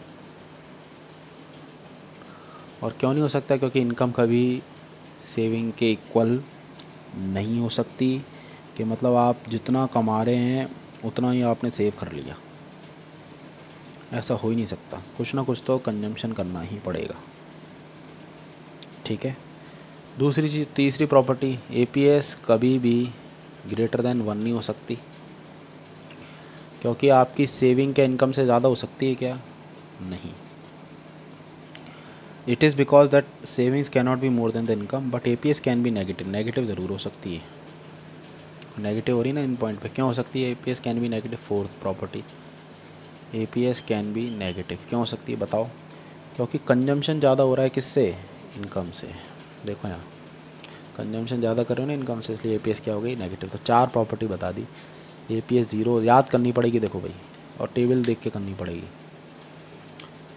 और क्यों नहीं हो सकता, क्योंकि इनकम कभी सेविंग के इक्वल नहीं हो सकती। कि मतलब आप जितना कमा रहे हैं उतना ही आपने सेव कर लिया, ऐसा हो ही नहीं सकता। कुछ ना कुछ तो कंजम्पशन करना ही पड़ेगा। ठीक है, दूसरी चीज़, तीसरी प्रॉपर्टी, APS कभी भी ग्रेटर देन 1 नहीं हो सकती, क्योंकि आपकी सेविंग क्या इनकम से ज़्यादा हो सकती है क्या, नहीं। It is because that savings can not be more than the income, but APS can be negative, negative ज़रूर हो सकती है। नेगेटिव हो रही ना इन पॉइंट पे, क्यों हो सकती है, APS can be negative. Fourth property, APS can be negative क्यों हो सकती है बताओ, क्योंकि कंजम्पशन ज़्यादा हो रहा है किससे, इनकम से। देखो यहाँ कंजम्पशन ज़्यादा कर रहे हो ना इनकम से, इसलिए APS क्या हो गई, नेगेटिव। तो 4 प्रॉपर्टी बता दी। APS 0 याद करनी पड़ेगी देखो भाई, और टेबल देख के करनी पड़ेगी।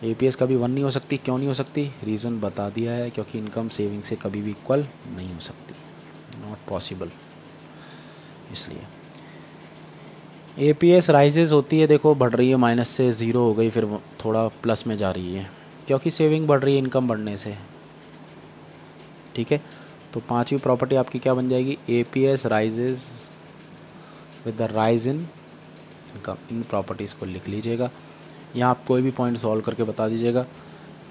APS कभी 1 नहीं हो सकती, क्यों नहीं हो सकती, रीज़न बता दिया है, क्योंकि इनकम सेविंग से कभी भी इक्वल नहीं हो सकती, नॉट पॉसिबल। इसलिए APS राइजेज होती है, देखो बढ़ रही है, माइनस से 0 हो गई, फिर थोड़ा प्लस में जा रही है, क्योंकि सेविंग बढ़ रही है इनकम बढ़ने से। ठीक है, तो 5वीं प्रॉपर्टी आपकी क्या बन जाएगी, APS rises with the rise in income. In properties को लिख लीजिएगा। यहाँ आप कोई भी पॉइंट सॉल्व करके बता दीजिएगा।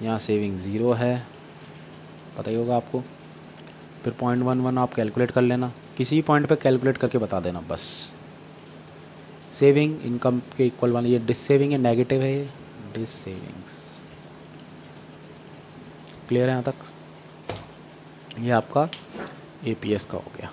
यहाँ सेविंग 0 है, पता ही होगा आपको। फिर 0.11 आप कैलकुलेट कर लेना, किसी पॉइंट पे कैलकुलेट करके बता देना बस। सेविंग इनकम के इक्वल वाली, ये डिस सेविंग है, नेगेटिव है, ये डिस सेविंग्स। क्लियर है यहाँ तक, ये आपका APS का हो गया।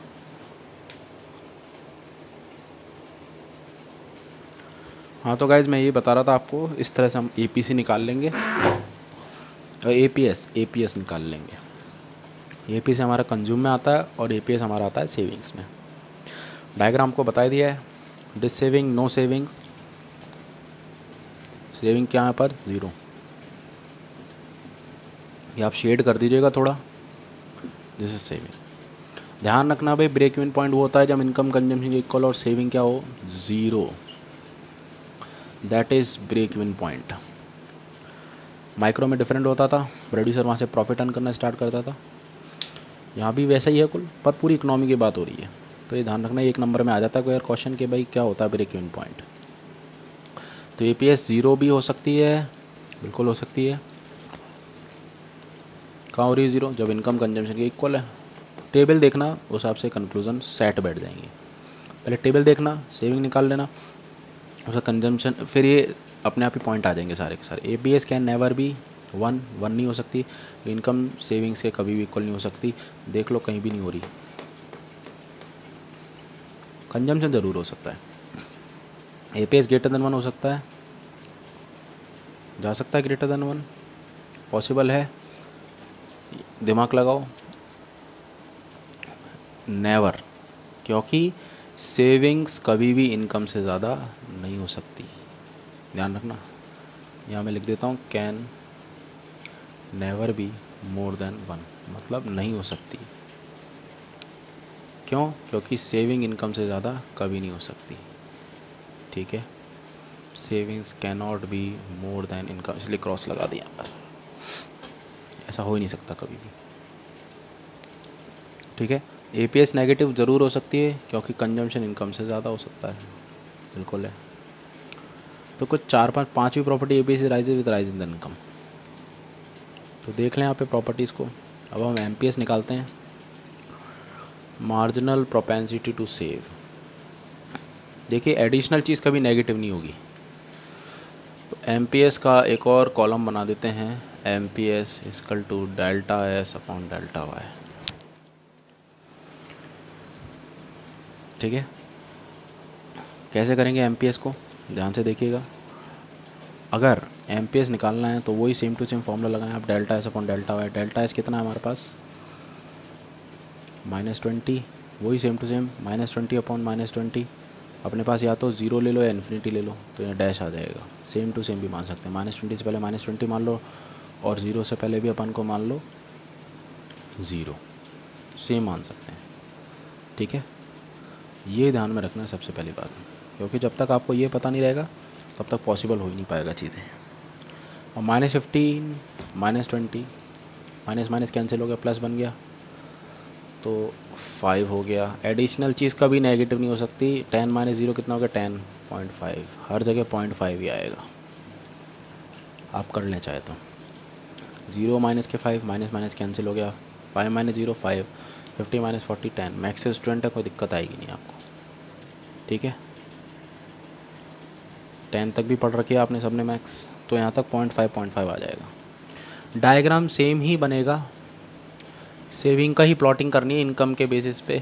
हाँ तो गाइज़ मैं ये बता रहा था आपको, इस तरह से हम एपीसी निकाल लेंगे और एपीएस निकाल लेंगे। एपीसी हमारा कंज्यूम में आता है और एपीएस हमारा आता है सेविंग्स में। डायग्राम को बता दिया है, dissaving, no saving. Saving क्या है पर 0, ये आप शेड कर दीजिएगा थोड़ा, दिस इज सेविंग। ध्यान रखना भाई, ब्रेक इवन पॉइंट वो होता है जब इनकम कंजम्पशन इक्वल और सेविंग क्या हो 0, that is break even point. Micro में डिफरेंट होता था, प्रोड्यूसर वहाँ से प्रॉफिट अर्न करना स्टार्ट करता था, यहाँ भी वैसा ही है कुल, पर पूरी इकोनॉमी की बात हो रही है। तो ये ध्यान रखना, एक नंबर में आ जाता है कोई क्वेश्चन कि भाई क्या होता है ब्रेक इवन पॉइंट। तो एपीएस 0 भी हो सकती है, बिल्कुल हो सकती है। कहाँ हो रही है 0? जब इनकम कंजम्पशन के इक्वल है। टेबल देखना, उस हिसाब से कंक्लूजन सेट बैठ जाएंगे। पहले टेबल देखना, सेविंग निकाल लेना, उसका कंजम्पशन, फिर ये अपने आप ही पॉइंट आ जाएंगे सारे के सारे। एपीएस कैन नेवर बी 1 नहीं हो सकती, इनकम सेविंग्स के कभी भी इक्वल नहीं हो सकती। देख लो कहीं भी नहीं हो रही। कंजम्पशन ज़रूर हो सकता है। एपीएस ग्रेटर देन 1 हो सकता है, जा सकता है ग्रेटर देन 1, पॉसिबल है, दिमाग लगाओ। नेवर, क्योंकि सेविंग्स कभी भी इनकम से ज़्यादा नहीं हो सकती, ध्यान रखना। यहाँ मैं लिख देता हूँ can never be more than 1, मतलब नहीं हो सकती। क्यों? क्योंकि सेविंग इनकम से ज़्यादा कभी नहीं हो सकती, ठीक है। Savings can not be more than income, इसलिए क्रॉस लगा दिया पर, ऐसा हो ही नहीं सकता कभी भी, ठीक है। एपीएस नेगेटिव ज़रूर हो सकती है क्योंकि कंजम्पशन इनकम से ज़्यादा हो सकता है, बिल्कुल है। तो कुछ 4-5 property APS rises with rise in the income. तो देख लें यहाँ पे प्रॉपर्टीज़ को। अब हम एमपीएस निकालते हैं, मार्जिनल प्रोपेंसिटी टू सेव। देखिए एडिशनल चीज़ कभी नेगेटिव नहीं होगी, तो एमपीएस का एक और कॉलम बना देते हैं, MPS equal to delta S upon delta Y, ठीक है। कैसे करेंगे एमपीएस को, ध्यान से देखिएगा। अगर एमपीएस निकालना है तो वही सेम टू सेम फॉर्मूला लगाएं आप, delta S upon delta Y. Delta S कितना है हमारे पास -20, वही सेम टू सेम -20 अपॉन -20। अपने पास या तो 0 ले लो या इन्फिनिटी ले लो, तो यहाँ डैश आ जाएगा। सेम टू सेम भी मान सकते हैं, -20 से पहले -20 मान लो और 0 से पहले भी अपन को मान लो 0, सेम मान सकते हैं, ठीक है। ये ध्यान में रखना है सबसे पहली बात, क्योंकि जब तक आपको ये पता नहीं रहेगा तब तक पॉसिबल हो ही नहीं पाएगा चीज़ें। और -15 -20 माइनस माइनस कैंसिल हो गया, प्लस बन गया तो 5 हो गया। एडिशनल चीज़ कभी नेगेटिव नहीं हो सकती। 10 - 0 कितना हो गया 10.5, हर जगह 0.5 ही आएगा, आप कर लें चाहे तो। 0 माइनस के 5, माइनस माइनस कैंसिल हो गया, 5 - 0 5, 50 - 40 10। मैक्स से स्टूडेंट है, कोई दिक्कत आएगी नहीं आपको, ठीक है। 10 तक भी पढ़ रखी है आपने सबने मैक्स, तो यहाँ तक 0.5 आ जाएगा। डायग्राम सेम ही बनेगा, सेविंग का ही प्लॉटिंग करनी है इनकम के बेसिस पे,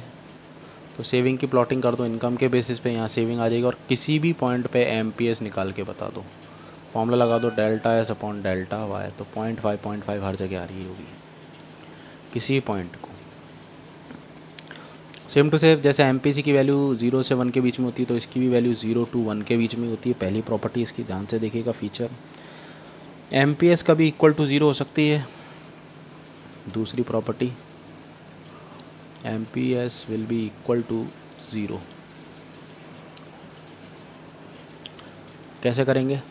तो सेविंग की प्लॉटिंग कर दो इनकम के बेसिस पे, यहाँ सेविंग आ जाएगी। और किसी भी पॉइंट पे एमपीएस निकाल के बता दो, फॉर्मूला लगा दो delta S upon delta Y, तो 0.5 हर जगह आ रही होगी किसी पॉइंट को। सेम टू सेम जैसे एमपीसी की वैल्यू 0 से 1 के बीच में होती है, तो इसकी भी वैल्यू 0 to 1 के बीच में होती है। पहली प्रॉपर्टी इसकी, ध्यान से देखिएगा फीचर। एमपीएस का भी इक्वल टू 0 हो सकती है। दूसरी property, MPS will be equal to 0। कैसे करेंगे,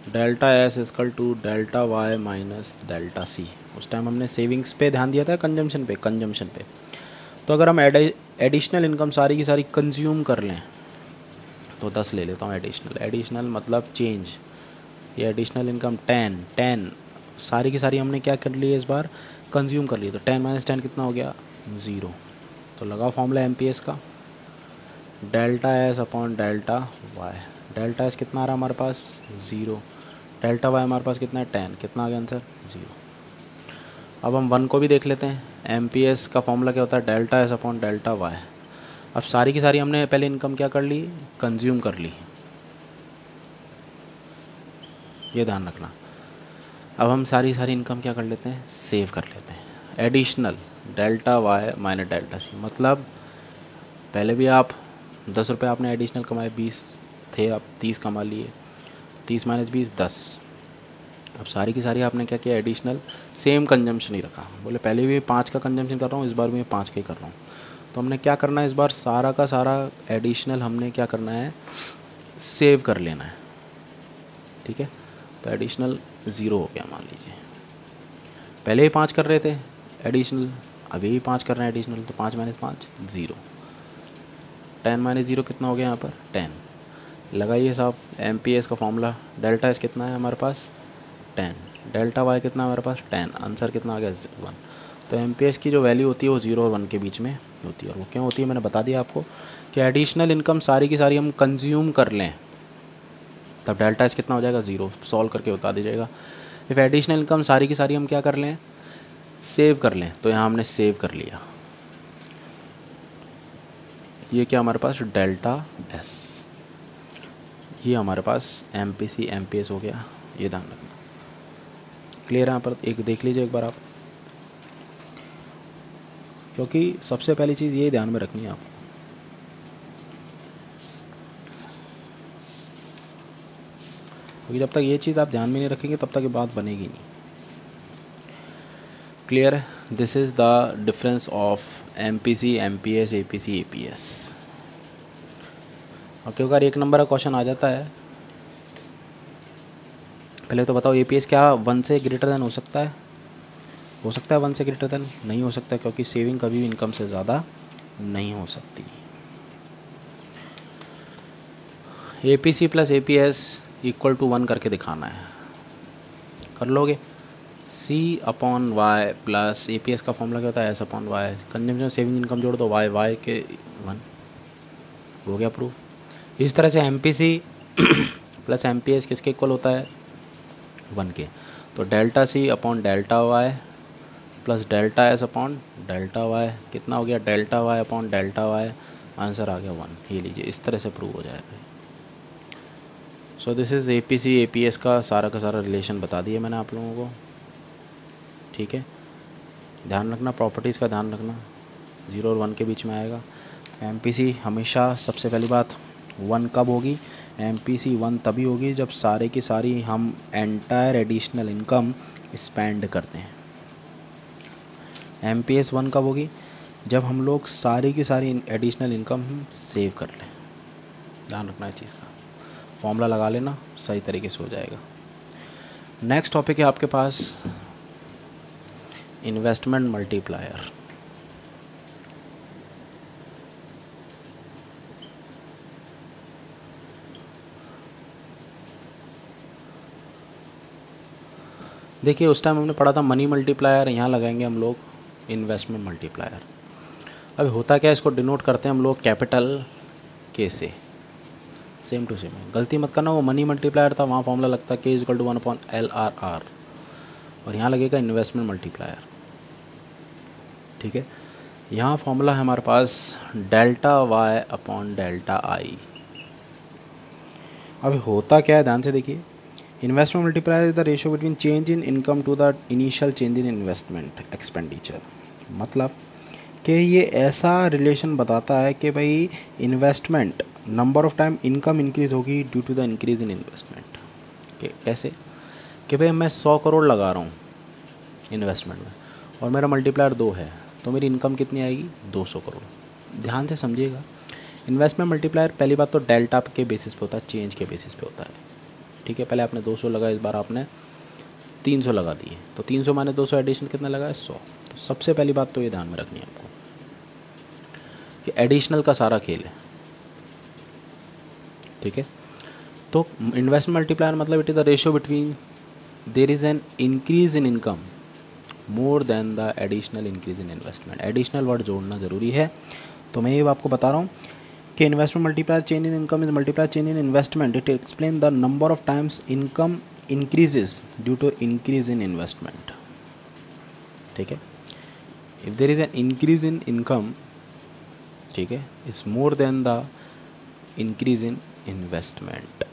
delta S equal to delta Y minus delta C. उस टाइम हमने सेविंग्स पे ध्यान दिया था, कंजम्पशन पे। तो अगर हम एडिशनल इनकम सारी की सारी कंज्यूम कर लें तो 10 ले लेता हूँ एडिशनल मतलब चेंज। ये एडिशनल इनकम 10 सारी की सारी हमने क्या कर ली है इस बार, कंज्यूम कर ली। तो 10 - 10 कितना हो गया 0। तो लगाओ फॉर्मूला एमपीएस का, delta S upon delta Y. Delta S कितना आ रहा है हमारे पास 0, डेल्टा वाई हमारे पास कितना है 10, कितना आ गया आंसर 0। अब हम 1 को भी देख लेते हैं। एमपीएस का फॉर्मूला क्या होता है, delta S upon delta Y. अब सारी की सारी हमने पहले इनकम क्या कर ली, कंज्यूम कर ली। ये ध्यान रखना। अब हम सारी इनकम क्या कर लेते हैं, सेव कर लेते हैं। Additional delta Y minus delta C, मतलब पहले भी आप 10 रुपये आपने एडिशनल कमाए, 20 थे, आप 30 कमा लिए, 30 माइनस 20 10। अब सारी की सारी आपने क्या किया, एडिशनल सेम कंजम्पशन ही रखा। बोले पहले भी 5 का कंजम्पशन कर रहा हूँ, इस बार भी मैं 5 का ही कर रहा हूँ। तो हमने क्या करना है, इस बार सारा का सारा एडिशनल हमने क्या करना है, सेव कर लेना है। ठीक है, तो एडिशनल 0 हो गया मान लीजिए। पहले ही 5 कर रहे थे एडिशनल, अभी ही 5 कर रहे हैं एडिशनल, तो 5 माइनस 5 0, 10 माइनस 0 कितना हो गया यहाँ पर 10। लगाइए साहब MPS का फॉर्मूला, डेल्टा एस कितना है हमारे पास 10, डेल्टा वाई कितना है हमारे पास 10, आंसर कितना आ गया 1। तो MPS की जो वैल्यू होती है वो 0 और 1 के बीच में होती है। और वो क्यों होती है मैंने बता दिया आपको, कि एडिशनल इनकम सारी की सारी हम कंज्यूम कर लें तब डेल्टा एस कितना हो जाएगा 0। सॉल्व करके बता दीजिएगा। इफ़ एडिशनल इनकम सारी की सारी हम क्या कर लें, सेव कर लें, तो यहाँ हमने सेव कर लिया। ये क्या हमारे पास डेल्टा एस, ये हमारे पास MPC MPS हो गया, ये ध्यान रखना। क्लियर है यहाँ पर, एक देख लीजिए एक बार आप, क्योंकि सबसे पहली चीज़ ये ध्यान में रखनी है आपको। क्योंकि जब तक ये चीज़ आप ध्यान में नहीं रखेंगे तब तक ये बात बनेगी नहीं। क्लियर है, this is the difference of MPC MPS APC APS। और क्योंकि अगर 1 नंबर का क्वेश्चन आ जाता है, पहले तो बताओ APS क्या 1 से ग्रेटर देन हो सकता है? हो सकता है 1 से ग्रेटर देन? नहीं हो सकता, क्योंकि सेविंग कभी भी इनकम से ज़्यादा नहीं हो सकती। APC plus APS equal to 1 करके दिखाना है, कर लोगे? C/Y प्लस APS का फॉर्मूला क्या होता है, S/Y, कंजम्पशन सेविंग इनकम जोड़ दो y के 1, हो गया प्रूफ। इस तरह से MPC प्लस MPS किसके इक्वल होता है 1 के, तो delta C delta Y plus delta S delta Y कितना हो गया, डेल्टा Y/डेल्टा Y, आंसर आ गया 1। ये लीजिए, इस तरह से प्रूव हो जाएगा। So this is APC APS का सारा रिलेशन बता दिया मैंने आप लोगों को। ठीक है, ध्यान रखना, प्रॉपर्टीज़ का ध्यान रखना, 0 और 1 के बीच में आएगा। MPC हमेशा सबसे पहली बात 1 कब होगी, MPC 1 तभी होगी जब सारे की सारी हम एंटायर एडिशनल इनकम स्पेंड करते हैं। MPS 1 कब होगी, जब हम लोग सारी की सारी एडिशनल इनकम सेव कर लें। ध्यान रखना है चीज़ का, फॉर्मूला लगा लेना, सही तरीके से हो जाएगा। नेक्स्ट टॉपिक है आपके पास इन्वेस्टमेंट मल्टीप्लायर। देखिए उस टाइम हमने पढ़ा था मनी मल्टीप्लायर, यहाँ लगाएंगे हम लोग इन्वेस्टमेंट मल्टीप्लायर। अब होता क्या है, इसको डिनोट करते हैं हम लोग कैपिटल के से, सेम टू सेम। गलती मत करना, वो मनी मल्टीप्लायर था, वहाँ फॉर्मूला लगता है K=1/LRR, और यहाँ लगेगा इन्वेस्टमेंट मल्टीप्लायर। ठीक है, यहाँ फॉर्मूला है हमारे पास डेल्टा Y/डेल्टा I। अब होता क्या है, ध्यान से देखिए, investment multiplier is the ratio between change in income to the initial change in investment expenditure. मतलब कि ये ऐसा रिलेशन बताता है कि भाई investment number of time income increase होगी due to the increase in investment. कैसे, कि भाई मैं 100 करोड़ लगा रहा हूँ इन्वेस्टमेंट में और मेरा मल्टीप्लायर 2 है, तो मेरी इनकम कितनी आएगी 200 करोड़। ध्यान से समझिएगा, इन्वेस्टमेंट मल्टीप्लायर पहली बात तो डेल्टा के बेसिस पे होता है, चेंज के बेसिस पे होता है। ठीक है, पहले आपने 200 लगा, इस बार आपने 300 लगा दिए, तो 300 माने 200 एडिशन कितना लगा है 100। तो सबसे पहली बात तो ये ध्यान में रखनी है आपको कि एडिशनल का सारा खेल है। ठीक है, तो इन्वेस्टमेंट मल्टीप्लायर मतलब it is the ratio between their is an increase in income more than the additional increase in investment. Additional word जोड़ना ज़रूरी है। तो मैं ये आपको बता रहा हूँ कि investment multiplier change in income is multiplier change in investment. It explain the number of times income increases due to increase in investment. ठीक है, if there is an increase in income, ठीक है, is more than the increase in investment.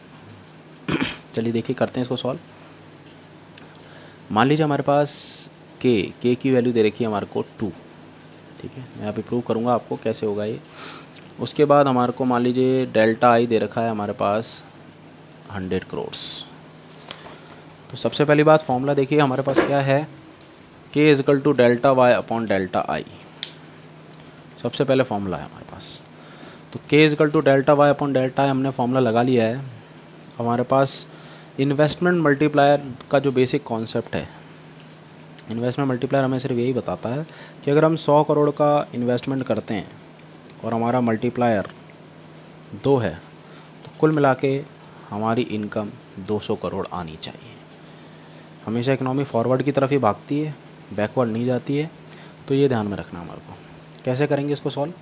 चलिए देखिए करते हैं इसको solve. मान लीजिए हमारे पास के की वैल्यू दे रखी है हमारे को 2, ठीक है। मैं अभी प्रूव करूँगा आपको कैसे होगा ये। उसके बाद हमारे को मान लीजिए डेल्टा आई दे रखा है हमारे पास 100 करोड़। तो सबसे पहली बात फॉर्मूला देखिए हमारे पास क्या है, K is equal to delta Y upon delta I. सबसे पहले फॉर्मूला है हमारे पास, तो K is equal to delta Y upon delta I हमने फॉर्मूला लगा लिया है। हमारे पास इन्वेस्टमेंट मल्टीप्लायर का जो बेसिक कॉन्सेप्ट है, इन्वेस्टमेंट मल्टीप्लायर हमें सिर्फ यही बताता है कि अगर हम 100 करोड़ का इन्वेस्टमेंट करते हैं और हमारा मल्टीप्लायर 2 है, तो कुल मिला के हमारी इनकम 200 करोड़ आनी चाहिए। हमेशा इकनॉमी फॉरवर्ड की तरफ ही भागती है, बैकवर्ड नहीं जाती है, तो ये ध्यान में रखना हमारे को। कैसे करेंगे इसको सॉल्व?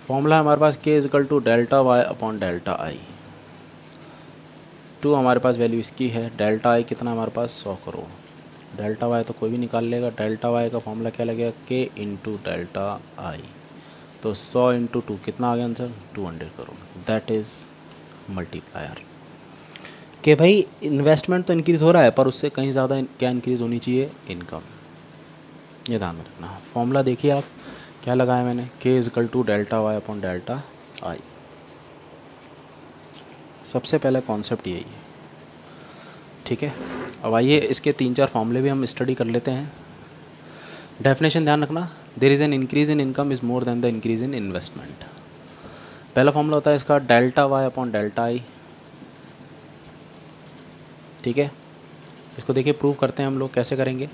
फॉर्मूला हमारे पास K is equal to delta Y upon delta I. 2 हमारे पास वैल्यू इसकी है, डेल्टा आई कितना हमारे पास 100 करोड़। डेल्टा वाई तो कोई भी निकाल लेगा, डेल्टा वाई का फॉर्मूला क्या लगेगा, के इंटू डेल्टा आई। तो 100 इंटू 2 कितना आ गया answer, 200 crore. That is multiplier. कि भाई इन्वेस्टमेंट तो इंक्रीज़ हो रहा है, पर उससे कहीं ज़्यादा क्या इंक्रीज़ होनी चाहिए, इनकम। ये ध्यान में रखना। फॉर्मूला देखिए आप क्या लगाया मैंने, K is equal to delta Y upon delta I. सबसे पहला कॉन्सेप्ट यही है, ठीक है। अब आइए इसके 3-4 फॉर्मूले भी हम स्टडी कर लेते हैं। डेफिनेशन ध्यान रखना, there is an increase in income is more than the increase in investment. पहला फॉर्मूला होता है इसका delta Y upon delta I, ठीक है। इसको देखिए प्रूव करते हैं हम लोग, कैसे करेंगे।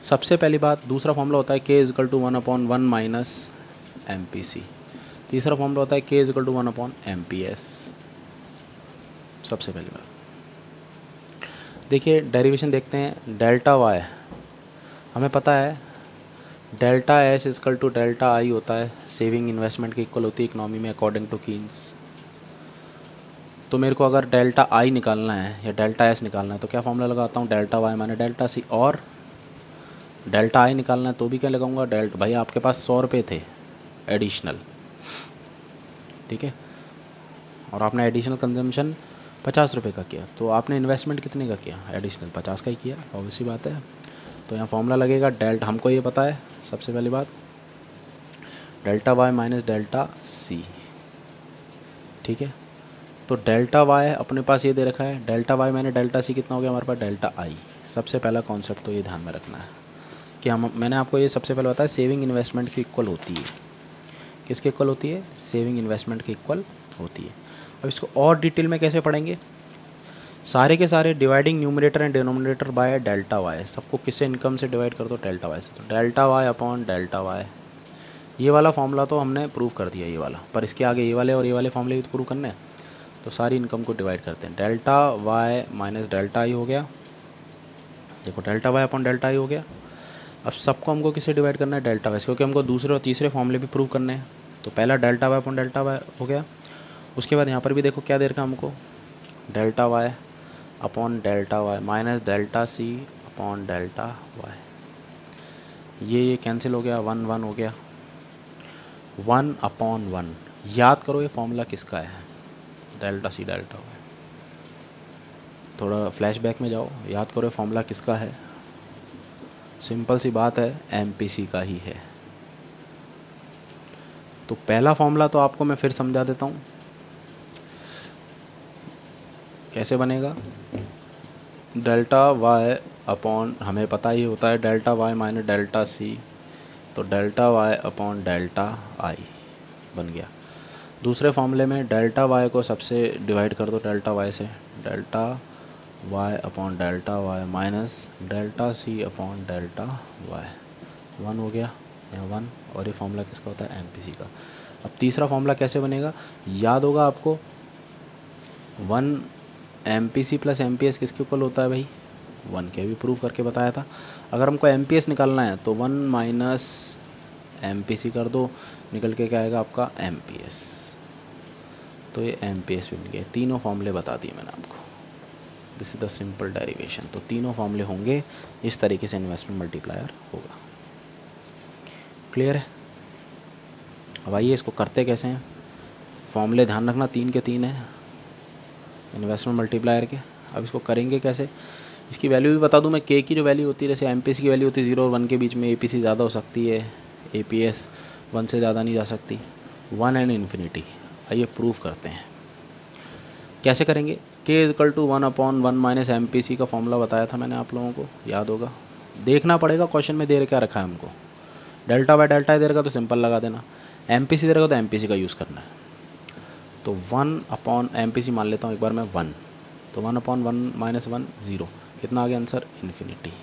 सबसे पहली बात, दूसरा फॉर्मूला होता है K is equal to 1 upon 1 minus M P C. तीसरा फॉर्मूला होता है K is equal to 1 upon M P S. सबसे पहली बात देखिए डेरिवेशन देखते हैं। डेल्टा वाई हमें पता है, delta S equal to delta I होता है, सेविंग इन्वेस्टमेंट की इक्वल होती है इकोनॉमी में अकॉर्डिंग टू कीन्स। तो मेरे को अगर डेल्टा आई निकालना है या डेल्टा एस निकालना है तो क्या फॉर्मूला लगाता हूँ, delta Y minus delta C. और डेल्टा आई निकालना है तो भी क्या लगाऊंगा, डेल्टा, भाई आपके पास 100 रुपये थे एडिशनल, ठीक है, और आपने एडिशनल कंजम्पशन 50 रुपये का किया, तो आपने इन्वेस्टमेंट कितने का किया, एडिशनल 50 का ही किया, ऑब्वियसली बात है। तो यहाँ फॉर्मूला लगेगा डेल्टा, हमको ये पता है सबसे पहली बात, delta Y minus delta C, ठीक है। तो डेल्टा वाई अपने पास ये दे रखा है, delta Y minus delta C कितना हो गया हमारे पास, डेल्टा आई। सबसे पहला कॉन्सेप्ट तो ये ध्यान में रखना है कि मैंने आपको ये सबसे पहले बताया सेविंग इन्वेस्टमेंट की इक्वल होती है। किसके इक्वल होती है, सेविंग इन्वेस्टमेंट की इक्वल होती है। अब इसको और डिटेल में कैसे पढ़ेंगे, सारे के सारे dividing numerator and denominator by delta Y. सबको किससे इनकम से डिवाइड कर दो, डेल्टा वाई से। तो delta Y upon delta Y, ये वाला फॉर्मूला तो हमने प्रूव कर दिया ये वाला, पर इसके आगे ये वाले और ये वाले फॉर्मूले भी तो प्रूव करने हैं। तो सारी इनकम को डिवाइड करते हैं, delta Y minus delta I हो गया। देखो delta Y upon delta I हो गया। अब सबको हमको किससे डिवाइड करना है, डेल्टा वाई से, क्योंकि हमको दूसरे और तीसरे फॉर्मूले भी प्रूव करने हैं। तो पहला delta Y upon delta Y हो गया। उसके बाद यहाँ पर भी देखो क्या दे रखा है हमको, delta Y upon delta Y minus delta C upon delta Y. ये कैंसिल हो गया, 1 1 हो गया, 1 अपॉन 1। याद करो ये फॉर्मूला किसका है, डेल्टा सी डेल्टा वाई। थोड़ा फ्लैशबैक में जाओ, याद करो ये फॉर्मूला किसका है। सिंपल सी बात है, एमपीसी का ही है। तो पहला फॉर्मूला तो आपको मैं फिर समझा देता हूँ कैसे बनेगा। डेल्टा वाई अपॉन, हमें पता ही होता है delta Y minus delta C, तो delta Y upon delta I बन गया। दूसरे फॉर्मूले में डेल्टा वाई को सबसे डिवाइड कर दो डेल्टा वाई से, delta Y upon delta Y minus delta C upon delta Y, 1 हो गया यहाँ 1। और ये फॉर्मूला किसका होता है, एमपीसी का। अब तीसरा फॉर्मूला कैसे बनेगा, याद होगा आपको, 1 एमपीसी प्लस एमपीएस किसके इक्वल होता है भाई, 1 के, भी प्रूव करके बताया था। अगर हमको एमपीएस निकालना है तो 1 माइनस एमपीसी कर दो, निकल के क्या आएगा आपका एमपीएस। तो ये एमपीएस भी बन गया। तीनों फॉर्मूले बता दिए मैंने आपको, this is the simple derivation. तो तीनों फॉर्मूले होंगे, इस तरीके से इन्वेस्टमेंट मल्टीप्लायर होगा। क्लियर है। अब आइए इसको करते कैसे हैं। फॉर्मूले ध्यान रखना 3 के 3 है। इन्वेस्टमेंट मल्टीप्लायर के। अब इसको करेंगे कैसे, इसकी वैल्यू भी बता दूं मैं। के की जो वैल्यू होती है, जैसे एमपीसी की वैल्यू होती है 0 और 1 के बीच में, एपीसी ज़्यादा हो सकती है, एपीएस 1 से ज़्यादा नहीं जा सकती, 1 एंड इन्फिनिटी। आइए प्रूफ करते हैं, कैसे करेंगे। K equal to 1/1 minus M P C का फॉर्मूला बताया था मैंने आप लोगों को, याद होगा। देखना पड़ेगा क्वेश्चन में दे क्या रखा है हमको। डेल्टा बाय डेल्टा दे रखा तो सिंपल लगा देना, एम पी सी दे रखा तो एम पी सी का यूज़ करना है। तो 1 एम पी सी मान लेता हूँ एक बार मैं 1, तो 1/1 माइनस 1 0, कितना आ गया आंसर, इन्फिनिटी।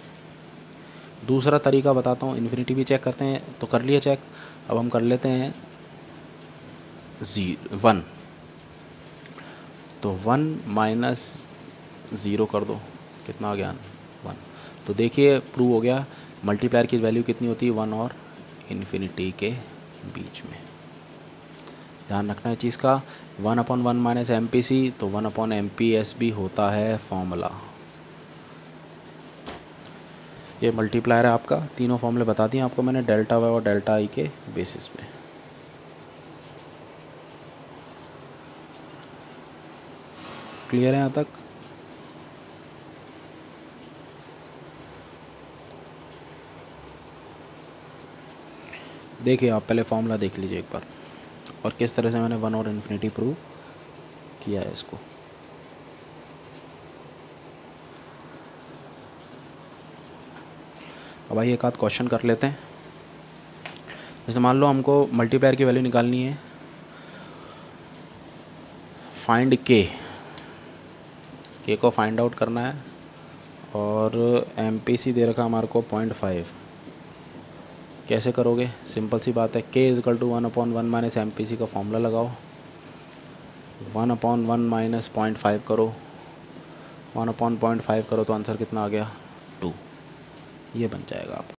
दूसरा तरीका बताता हूँ, इन्फिनिटी भी चेक करते हैं, तो कर लिए चेक। अब हम कर लेते हैं 1, तो 1 माइनस 0 कर दो, कितना आ गया 1। तो देखिए प्रूव हो गया, मल्टीप्लायर की वैल्यू कितनी होती है, 1 और इन्फिनिटी के बीच में। ध्यान रखना है चीज़ का। 1/1 माइनस एम पी सी, तो 1/MP_S भी होता है फॉर्मूला। ये मल्टीप्लायर है आपका, तीनों फॉर्मूले बता दिए आपको मैंने, डेल्टा वाई और डेल्टा आई के बेसिस पे। क्लियर है यहाँ तक। देखिए आप पहले फॉर्मूला देख लीजिए एक बार, और किस तरह से मैंने 1 और इन्फिनिटी प्रूव किया है इसको। अब आइए एक आध क्वेश्चन कर लेते हैं। जैसे मान लो हमको मल्टीप्लायर की वैल्यू निकालनी है, फाइंड के को फाइंड आउट करना है, और एम पी सी दे रखा हमारे को 0.5। कैसे करोगे, सिंपल सी बात है, K equal to 1/1 minus M P C का फॉर्मूला लगाओ, 1/1 माइनस 0.5 करो, 1/0.5 करो, तो आंसर कितना आ गया 2। ये बन जाएगा आपका।